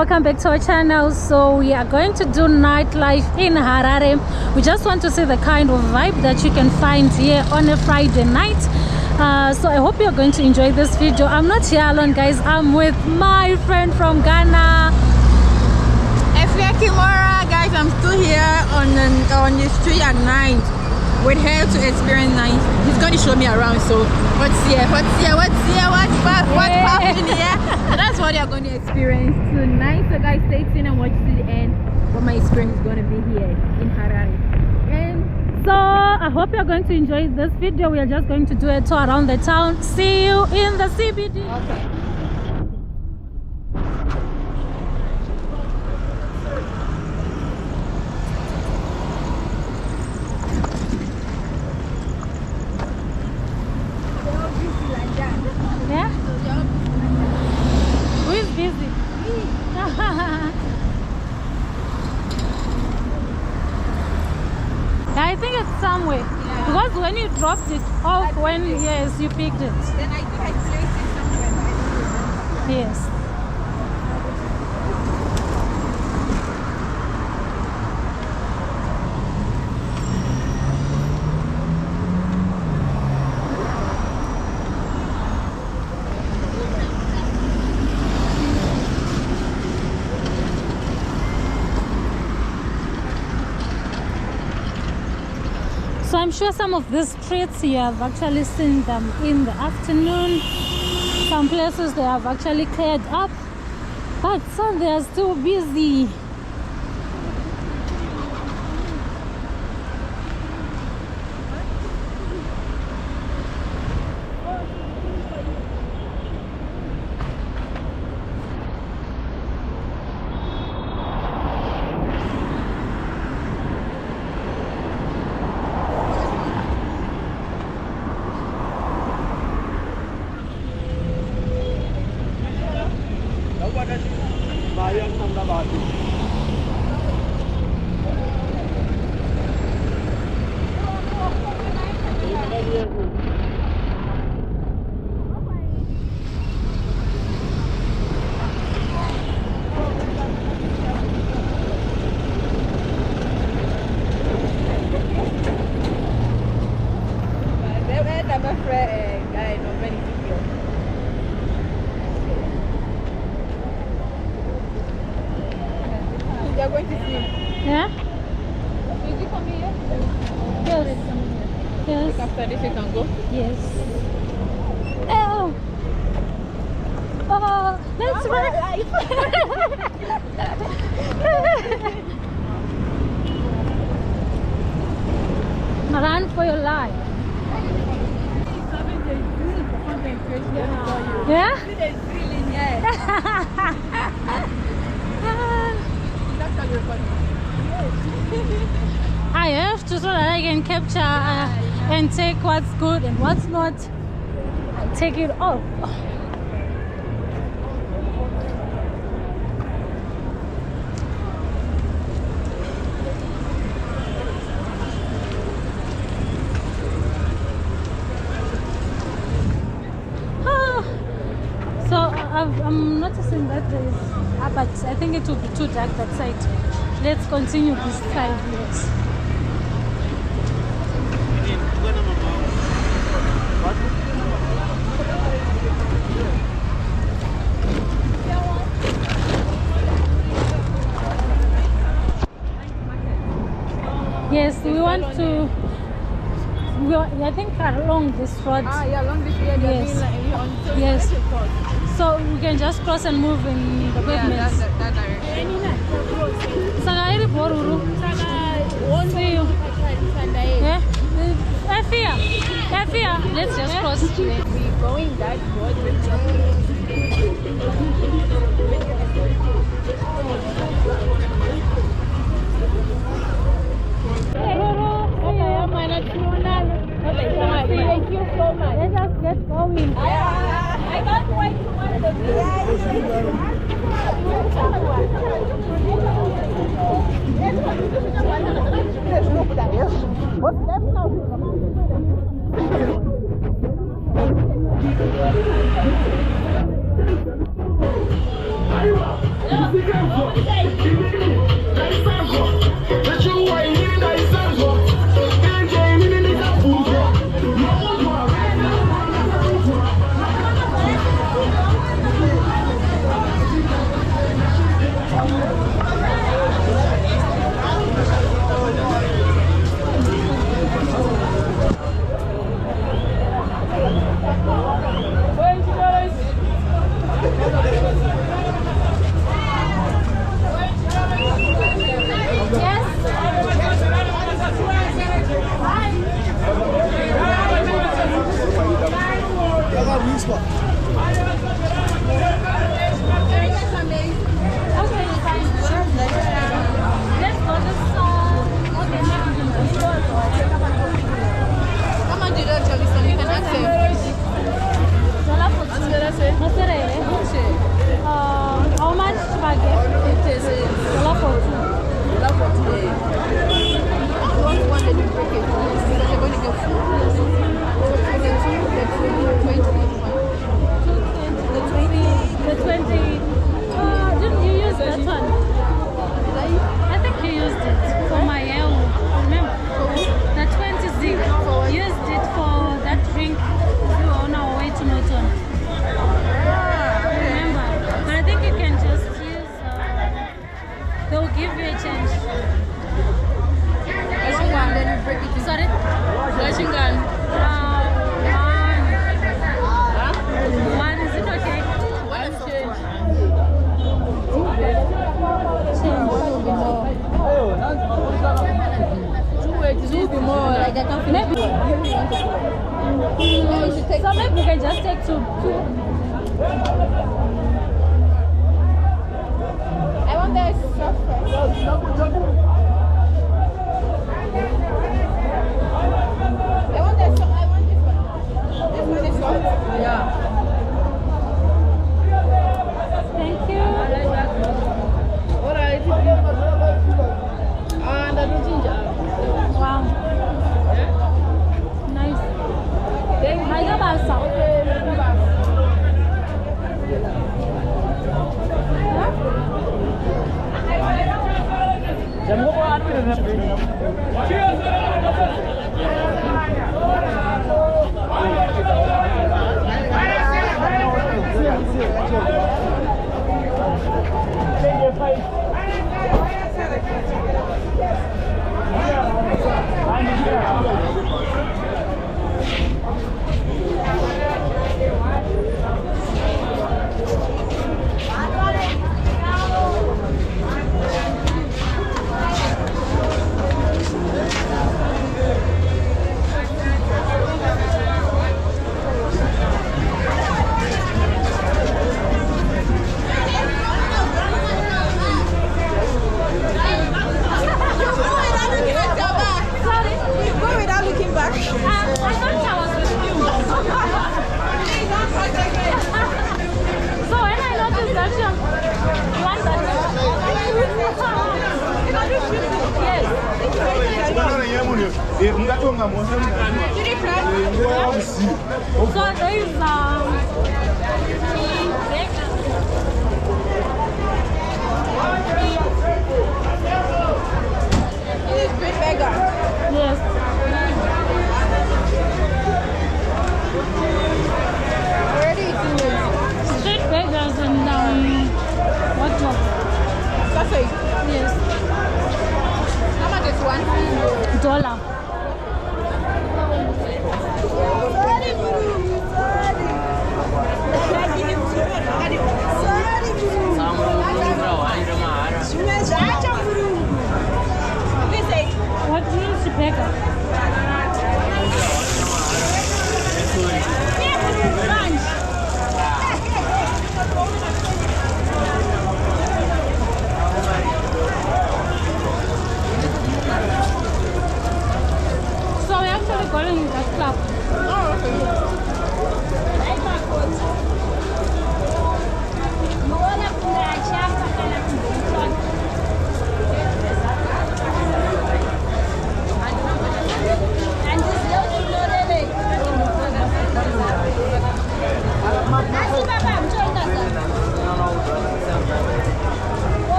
welcome back to our channel. So we are going to do nightlife in Harare. We just want to see the kind of vibe that you can find here on a Friday night. So I hope you're going to enjoy this video. I'm not here alone, guys. I'm with my friend from Ghana, Efia Kimura. Guys, I'm still here on the street at night with her to experience night. He's going to show me around. So what's happening here? So that's what you're going to experience tonight. So guys, stay tuned and watch to the end what my experience is going to be here in Harare. And so I hope you're going to enjoy this video. We are just going to do a tour around the town. See you in the CBD. okay. Yeah? Who is busy? I think it's somewhere. Yeah. Because when you dropped it off, yes, you picked it. Then I placed it somewhere, but I didn't remember. Yes. So I'm sure some of these streets you have actually seen them in the afternoon. Some places they have actually cleared up, but some they are still busy. You're going to see. Yeah? Did you come here? Yes. Yes. After this you can go. Yes. Oh. Oh, that's right. Run for your life. Yeah? I have to so that I can capture and take what's good and what's not. I take it off. So I'm noticing that there is, but I think it will be too dark that side. Let's continue this side, yes. Yes, we want to. I think along this road. Yeah, along this way. Yes. Yes. So we can just cross and move in the pavements. That direction. Sagairi Boruru. See you. Yeah. Efia. Let's just cross today. We're going that road. Thank you so much. Let us get going. I can't wait to watch the video. me change. Then you break it. Sorry? Machine gun. One. Is it okay? One change. Two will be more. Like I can finish. So maybe we can just take two. I want the soft. I want this one. This one is soft. Yeah. Thank you. Alright. And the ginger. Wow. Nice. Hay cái bà sọc. So there is This is great burger. yes. Already eating this. Street beggars and what else? Sausage. Yes. How much is one? $1. What means beggar? So we're actually calling it a club.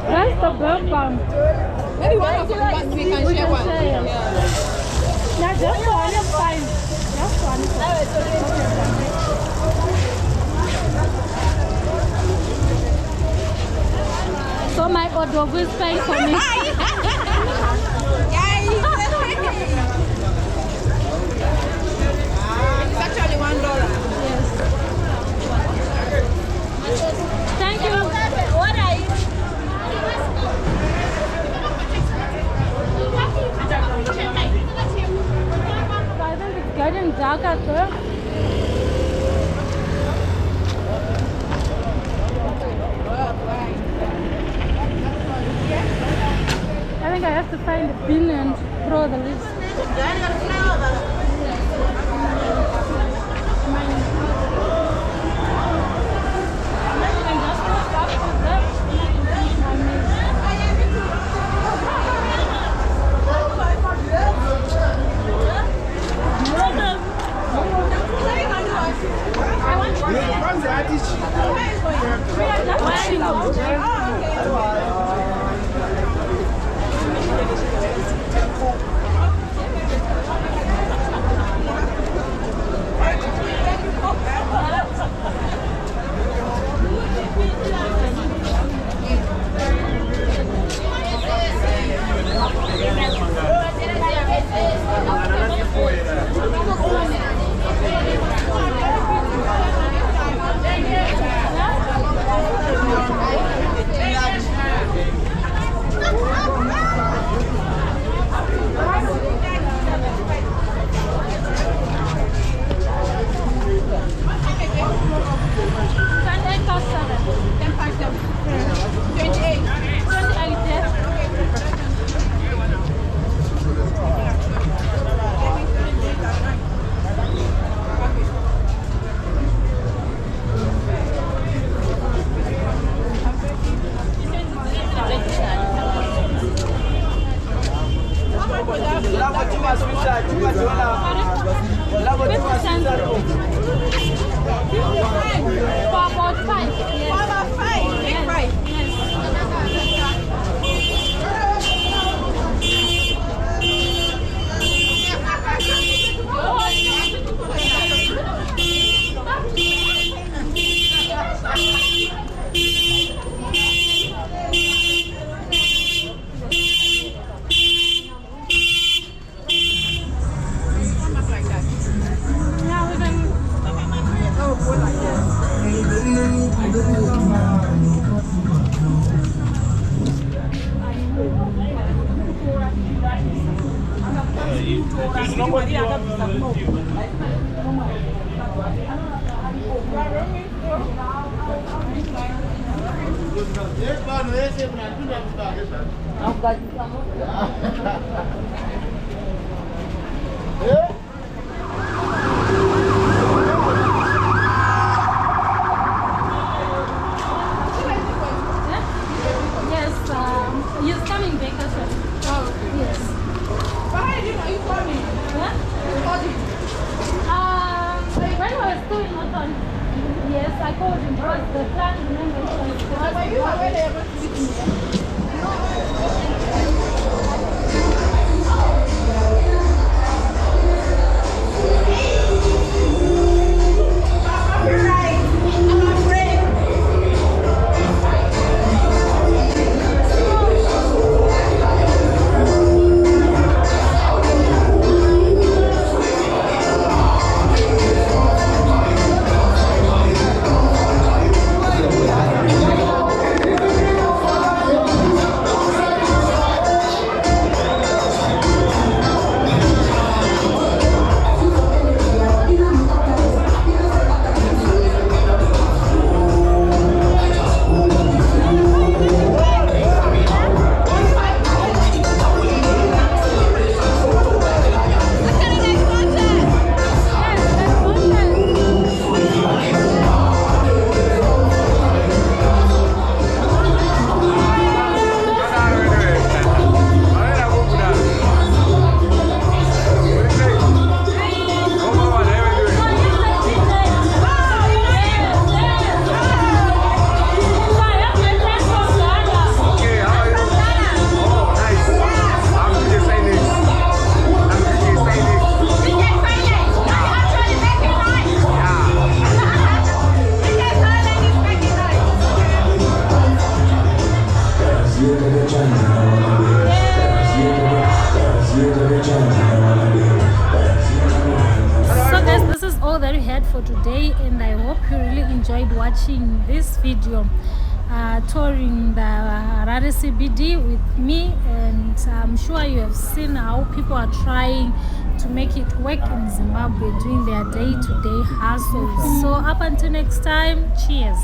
That's the burger. Maybe one of us we can share one. Yeah. Yeah, just one is fine. Just one is fine. So my order is fine for me. It's actually $1. Yes. Thank you. What are you? I think it's getting dark out there. I think I have to find the bin and throw the list. He's coming back as well. Oh, yes. But how did you know you called me? Huh? You called him? When I was still in Norton, yes, I called him because the plan, remember, was but you were really able to meet me. For today, and I hope you really enjoyed watching this video touring the Harare CBD with me, and I'm sure you have seen how people are trying to make it work in Zimbabwe doing their day-to-day hustles. So up until next time, cheers.